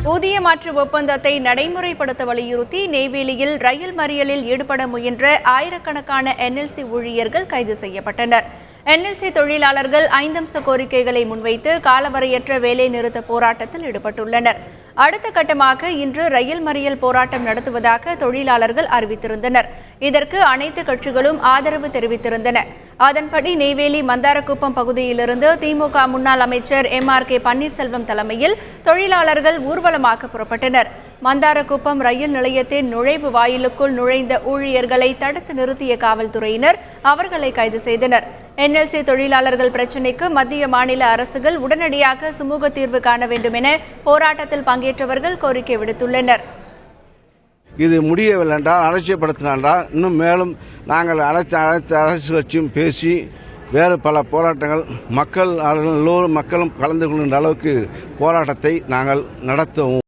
ஊதிய மாற்று ஒப்பந்தத்தை நடைமுறைப்படுத்த வலியுறுத்தி நெய்வேலியில் ரயில் மறியலில் ஈடுபட முயன்ற ஆயிரக்கணக்கான என்எல்சி ஊழியர்கள் கைது செய்யப்பட்டனர். என்எல்சி தொழிலாளர்கள் 5 அம்ச கோரிக்கைகளை முன்வைத்து காலவரையற்ற வேலை நிறுத்த போராட்டத்தில் ஈடுபட்டுள்ளனர். அடுத்த கட்டமாக இன்று ரயில் மறியல் போராட்டம் நடத்துவதாக தொழிலாளர்கள் அறிவித்திருந்தனர். இதற்கு அனைத்து கட்சிகளும் ஆதரவு தெரிவித்திருந்தன. அதன்படி நெய்வேலி மந்தாரக்குப்பம் பகுதியிலிருந்து திமுக முன்னாள் அமைச்சர் MRK பன்னீர்செல்வம் தலைமையில் தொழிலாளர்கள் ஊர்வலமாக புறப்பட்டனர். மந்தாரக்குப்பம் ரயில் நிலையத்தின் நுழைவு வாயிலுக்குள் நுழைந்த ஊழியர்களை தடுத்து நிறுத்திய காவல்துறையினர் அவர்களை கைது செய்தனர். NLC தொழிலாளர்கள் பிரச்சினைக்கு மத்திய மாநில அரசுகள் உடனடியாக சுமூக தீர்வு காண வேண்டும் என போராட்டத்தில் பங்கேற்றவர்கள் கோரிக்கை விடுத்துள்ளனர். இது முடியவில்லை என்றால் அலட்சியப்படுத்தினால் இன்னும் மேலும் நாங்கள் அனைத்து அரசு கட்சியும் பேசி வேறு பல போராட்டங்கள் எல்லோரும் மக்களும் கலந்து கொள்கின்ற அளவுக்கு போராட்டத்தை நாங்கள் நடத்துவோம்.